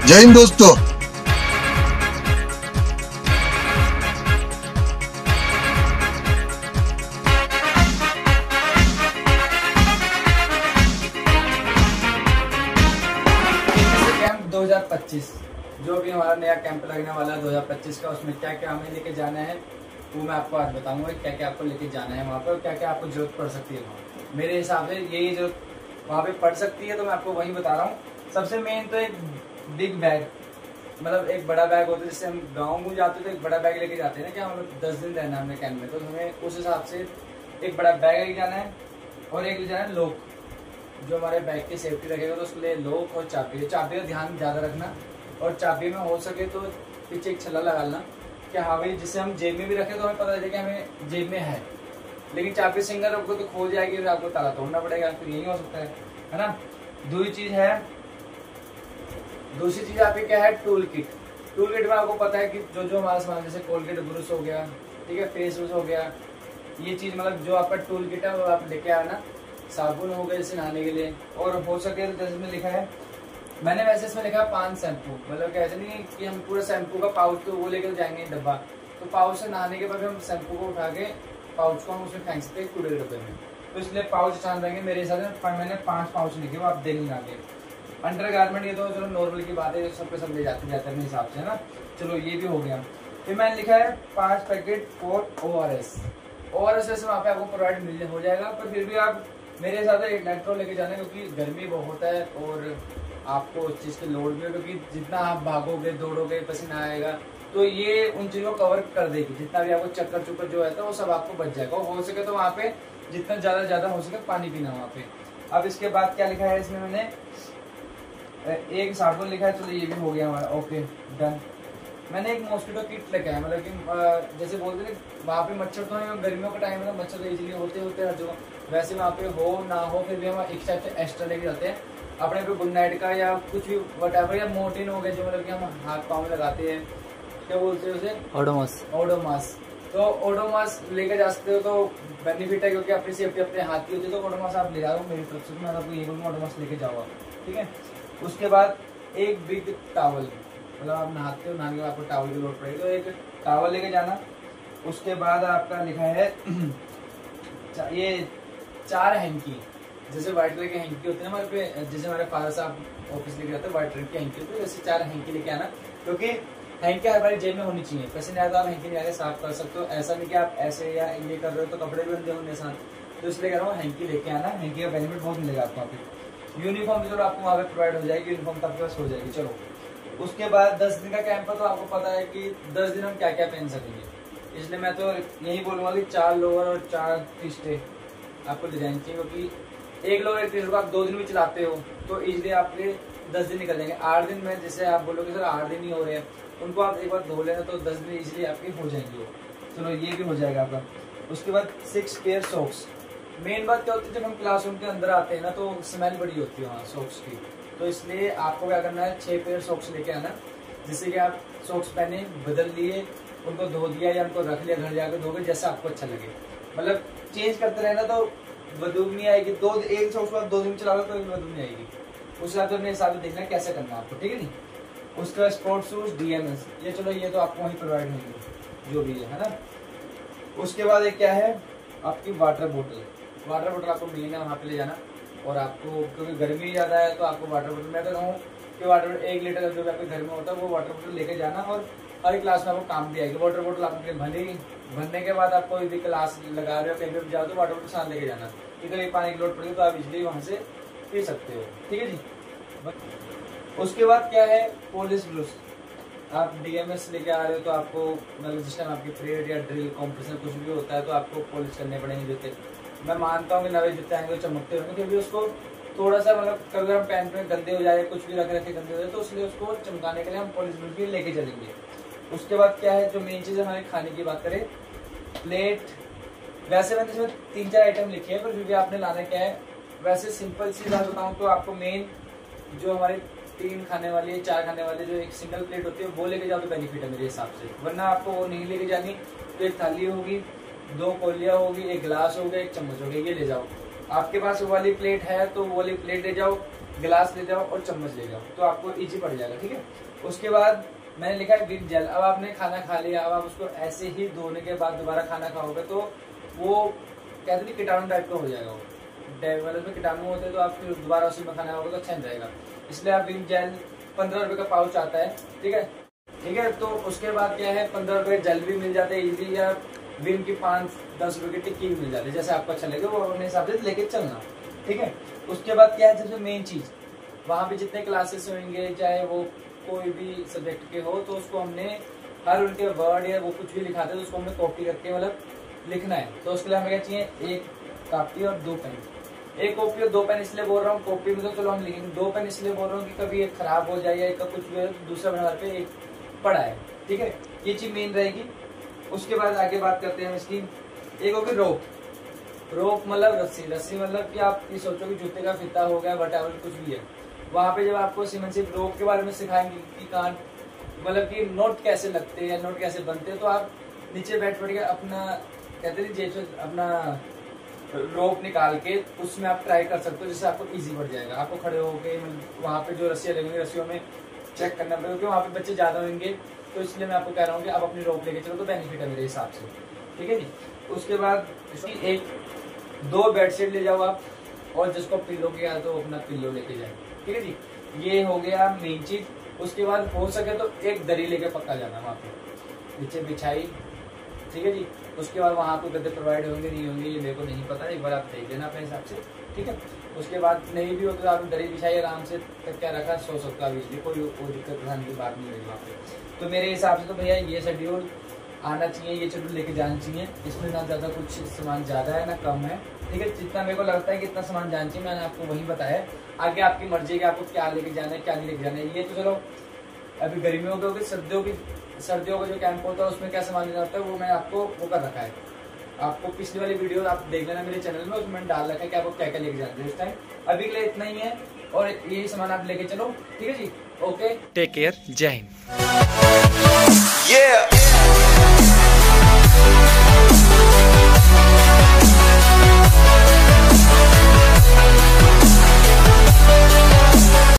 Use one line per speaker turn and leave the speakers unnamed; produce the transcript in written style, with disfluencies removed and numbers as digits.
जय हिंद दोस्तों।
कैंप 2025 जो भी हमारा नया कैंप लगने वाला है 2025 का, उसमें क्या क्या हमें लेके जाना है वो मैं आपको आज बताऊंगा। क्या क्या आपको लेके जाना है वहाँ पर, क्या क्या आपको जरूरत पड़ सकती है वहाँ। मेरे हिसाब से यही जो वहाँ पे पड़ सकती है तो मैं आपको वही बता रहा हूँ। सबसे मेन तो एक बिग बैग, मतलब एक बड़ा बैग होता है। जैसे हम गाँव में जाते तो एक बड़ा बैग लेके जाते हैं ना, क्या मतलब 10 दिन रहना है हमें कैंप में, तो हमें उस हिसाब से एक बड़ा बैग लेके जाना है। और एक ले जाना है लॉक, जो हमारे बैग की सेफ्टी रखेगा, तो उसके लिए लॉक और चाबी का ध्यान ज़्यादा रखना। और चाबी में हो सके तो पीछे एक छल्ला लगा लेना कि हाँ भाई, जिससे हम जेब में भी रखें तो हमें पता चले कि हमें जेब में है। लेकिन चाबी सिंगल रखो तो खो जाएगी, फिर आपको ताला तोड़ना पड़ेगा, फिर यही हो सकता है ना। दूसरी चीज़ आपकी क्या है, टूल किट। टूल किट में आपको पता है कि जो जो हमारा सामान, जैसे कोलगेट ब्रश हो गया, ठीक है, फेस वॉश हो गया, ये चीज़ मतलब जो आपका टूल किट है वो आप लेके आना। साबुन हो गया जैसे नहाने के लिए, और हो सके तो जैसे में लिखा है, मैंने वैसे इसमें लिखा है 5 शैम्पू। मतलब क्या ऐसा नहीं कि हम पूरा शैम्पू का पाउच तो वो लेकर जाएंगे डब्बा, तो पाउच से नहाने के बाद हम शैम्पू को उठा के पाउच को हम उसमें फेंक सकते हैं कूड़े के डब्बे में, तो इसलिए पाउच आसान रहेंगे। मेरे हिसाब से मैंने 5 पाउच लिखे, वो आप देख लेंगे आगे। अंडर गारमेंट ये तो चलो नॉर्मल की बात है, सब पे सब ले जाते हैं अपने हिसाब से, है ना। चलो ये भी हो गया। फिर मैंने लिखा है 5 पैकेट फॉर ORS। ORS वहाँ पे आपको प्रोवाइड हो जाएगा, पर फिर भी आप मेरे हिसाब से इलेक्ट्रॉल लेके जाना है, क्योंकि गर्मी बहुत है और आपको उस चीज़ की लोड भी है। क्योंकि जितना आप भागोगे दौड़ोगे पसीना आएगा, तो ये उन चीज़ों को कवर कर देगी। जितना भी आपको चक्कर चुक्कर जो है तो वो सब आपको बच जाएगा। हो सके तो वहाँ पे जितना ज़्यादा हो सके पानी पीना वहाँ पे। अब इसके बाद क्या लिखा है इसमें, मैंने एक साबुन लिखा है। चलो ये भी हो गया हमारा, ओके डन। मैंने एक मॉस्किटो किट लेके आया, मतलब कि जैसे बोलते थे वहाँ पे मच्छर तो है, गर्मियों का टाइम है तो मच्छर तो इजीली होते हर जगह, वैसे वहाँ पे हो ना हो फिर भी हम एक टाइप से एक्स्ट्रा लेके जाते हैं अपने पे। गुड नाइट का या कुछ भी वटएवर, या मोर्टिन हो गया जो मतलब कि हम हाथ पाँव में लगाते हैं, क्या बोलते हैं उसे, ओडोमॉस। तो ओडोमॉस लेके जा सकते हो तो बेनिफिट है, क्योंकि अपनी सेफ्टी अपने हाथ की होती है। तो ओडोमॉस आप ले जाओ, मेरी तरफ से मैं आपको ये बोलूँगा ओडोमॉस लेके जाओ आप, ठीक है। उसके बाद एक बिग टॉवल, मतलब आप नहाते हो, नहाने के बाद आपको टॉवल की लोड पड़ेगी, तो एक टॉवल लेके जाना। उसके बाद आपका लिखा है ये 4 हैंकी, जैसे व्हाइट कलर की हैंकी होती है हमारे पे, जैसे हमारे फादर साहब ऑफिस लेके जाते हैं व्हाइट कलर की हैंकी होती है, वैसे 4 हैंकी लेके आना। क्योंकि हैंकी हमारी जेब में होनी चाहिए, पैसे नहीं आता आप हैंकी नहीं आगे साफ कर सकते हो। ऐसा नहीं कि आप ऐसे या ये कर रहे हो तो कपड़े भी बंदे होंगे साथ, तो इसलिए कह रहा हूँ हैंकी लेके आना। हैंकी का बेनिफिट बहुत मिलेगा आपको वहाँ पे। यूनिफॉर्म भी चलो आपको वहाँ पे प्रोवाइड हो जाएगी, यूनिफॉर्म आपके पास हो जाएगी। चलो उसके बाद 10 दिन का कैंप है, तो आपको पता है कि 10 दिन हम क्या क्या पहन सकेंगे, इसलिए मैं तो यही बोलूँगा कि 4 लोअर और 4 टी-शर्टें आपको डिजाइन चाहिए। क्योंकि एक लोअर एक टी-शर्ट को आप 2 दिन भी चलाते हो तो इजिली आपके 10 दिन निकल जाएंगे। 8 दिन में जैसे आप बोलोगे सर 8 दिन ही हो रहे हैं, उनको आप एक बार धो लेना तो 10 दिन इजिली आपके हो जाएंगे वो। चलो ये भी हो जाएगा आपका। उसके बाद 6 पेयर सॉक्स। मेन बात क्या होती है, जब हम क्लासरूम के अंदर आते हैं ना तो स्मेल बड़ी होती है वहाँ सॉक्स की, तो इसलिए आपको क्या करना है, 6 पेयर सॉक्स लेके आना, जिससे कि आप सॉक्स पहने, बदल लिए, उनको धो दिया या उनको रख लिया, घर जाकर धोगे जैसा आपको अच्छा लगे। मतलब चेंज करते रहना तो बदबू नहीं आएगी। एक सॉक्स को आप 2 दिन चला लो तो बदबू नहीं आएगी। उस हिसाब से अपने हिसाब से देखना कैसे करना है आपको, ठीक है नहीं। उसके बाद स्पोर्ट्स शूज DMS, ये चलो ये तो आपको वहीं प्रोवाइड होंगे जो भी है ना। उसके बाद एक क्या है आपकी वाटर बोतल आपको मेन है वहाँ पे ले जाना। और आपको क्योंकि गर्मी ज़्यादा है तो आपको वाटर बोतल, मैं तो कहूँ कि वाटर बोतल 1 लीटर जो भी आपके घर में होता है वो वाटर बोतल लेके जाना, और हर क्लास में आपको काम भी आएगी। वाटर बोतल आपके भरने के बाद आप कोई भी क्लास लगा रहे हो कहीं पर जाओ तो वाटर बोतल साथ लेके जाना, कि कभी पानी की लोड पड़ेगी तो आप इजली वहाँ से पी सकते हो, ठीक है जी। उसके बाद क्या है, पुलिस ब्लूज। आप DMS लेके आ रहे हो तो आपको मतलब जिस टाइम आपकी परेड या ड्रिल कॉम्पिटिशन कुछ भी होता है तो आपको पॉलिश करने पड़ेंगे जूते। मैं मानता हूँ कि नए जूते आएंगे चमकते होंगे, फिर भी उसको थोड़ा सा मतलब कभी हम पैंट में गंदे हो जाए, कुछ भी रख रखे गंदे हो जाए, तो इसलिए उसको चमकाने के लिए हम पॉलिश ब्लूज भी लेके चलेंगे। उसके बाद क्या है, जो मेन चीज़ हमारे खाने की बात करें, प्लेट। वैसे मैंने इसमें 3-4 आइटम लिखे हैं, पर फिर भी आपने लाना क्या है, वैसे सिंपल सी बात बताऊँ तो आपको मेन जो हमारे 3 खाने वाली है, 4 खाने वाले, जो एक सिंगल प्लेट होती है वो लेके जाओ तो बेनिफिट है मेरे हिसाब से। वरना आपको वो नहीं लेके जानी तो एक थाली होगी, 2 कौलियाँ होगी, एक गिलास होगा, एक चम्मच होगी, ये ले जाओ। आपके पास वो वाली प्लेट है तो वो वाली प्लेट ले जाओ। गिलास ले जाओ और चम्मच ले जाओ, तो आपको इजी पड़ जाएगा। ठीक है, उसके बाद मैंने लिखा है विम जेल। अब आपने खाना खा लिया, अब आप उसको ऐसे ही धोने के बाद दोबारा खाना खाओगे तो वो कहते नहीं कीटाणु टाइप का हो जाएगा, वो मतलब में कीटाणु होते हैं, तो आप फिर दोबारा उसी में खाना खाओगे तो अच्छा नहीं रहेगा। इसलिए आप विम जेल 15 रुपए का पाउच आता है। ठीक है, ठीक है। तो उसके बाद क्या है, 15 रुपए जेल भी मिल जाते हैं इजीली, या विम की 5-10 रुपए की टिक्की भी मिल जाती है, जैसे आपको अच्छा लगे वो अपने हिसाब से लेके चलना। ठीक है, उसके बाद क्या है, सबसे मेन चीज, वहाँ पे जितने क्लासेस होंगे चाहे वो कोई भी सब्जेक्ट के हो, तो उसको हमने हर उनके वर्ड या वो कुछ भी लिखाते हैं तो उसको हमने कॉपी करके मतलब लिखना है। तो उसके लिए हमें क्या चाहिए, एक कॉपी और 2 पेन। एक कॉपी और 2 पेन इसलिए बोल रहा हूँ, कॉपी में तो चलो हम लिखेंगे, 2 पेन इसलिए बोल रहा हूँ कि कभी एक खराब हो जाए या एक का कुछ भी दूसरा नंबर पे एक पड़ा है। ठीक है, ये चीज मेन रहेगी। उसके बाद आगे बात करते हैं इसकी। एक होगी रोप। रोप मतलब रस्सी। रस्सी मतलब कि आप ये सोचो कि जूते का फीता हो गया, वटेवर कुछ भी है, वहाँ पे जब आपको सिर्फ रोप के बारे में सिखाएंगे कि कान मतलब कि नोट कैसे लगते हैं, नोट कैसे बनते हैं, तो आप नीचे बैठ के अपना कहते हैं जेब से अपना रोप निकाल के उसमें आप ट्राई कर सकते हो, जिससे आपको इजी पड़ जाएगा। आपको खड़े होके वहाँ पे जो रस्सियाँ लगेंगी रस्सियों में चेक करना पड़ेगा, क्योंकि वहाँ पे बच्चे ज्यादा होंगे, तो इसलिए मैं आपको कह रहा हूँ कि आप अपनी रोप लेके चलो तो बेनिफिट है मेरे हिसाब से। ठीक है जी। उसके बाद इसकी 2 बेडशीट ले जाओ आप, और जिसको पिल्लो के या तो अपना पिल्लो लेके जाए। ठीक है जी, ये हो गया मेन चीज। उसके बाद हो सके तो एक दरी लेके पक्का जाना वहाँ पे, नीचे बिछाई। ठीक है जी, उसके बाद वहाँ पे गद्दे प्रोवाइड होंगे नहीं होंगे ये मेरे को नहीं पता, एक बार आप देख लेना अपने हिसाब से। ठीक है, उसके बाद नहीं भी हो तो आपने दरी बिछाई आराम से, क्या रखा, सो सकता है बिजली, कोई दिक्कत उठाने की बात नहीं होगी वहाँ पे। तो मेरे हिसाब से तो भैया ये शेड्यूल आना चाहिए, ये शेड्यूल लेके जाना चाहिए। इसमें ना ज़्यादा कुछ सामान ज़्यादा है ना कम है। ठीक है, जितना मेरे को लगता है कि इतना सामान जाना चाहिए मैंने आपको वही बताया। आगे आपकी मर्जी है कि आपको क्या लेके जाना है क्या नहीं लेके जाना है। ये तो चलो अभी गर्मियों के होगी, सर्दियों का जो कैंप होता है उसमें क्या सामान लेना होता है वो मैंने आपको वो कर रखा है। आपको पिछली वाली वीडियो आप देख लेना मेरे चैनल में, उसमें मैंने डाल रखा है कि आपको क्या क्या लेके जाना है इस टाइम। अभी के लिए इतना ही है और यही सामान आप लेके चलो। ठीक है जी, ओके, टेक केयर, जय हिंद।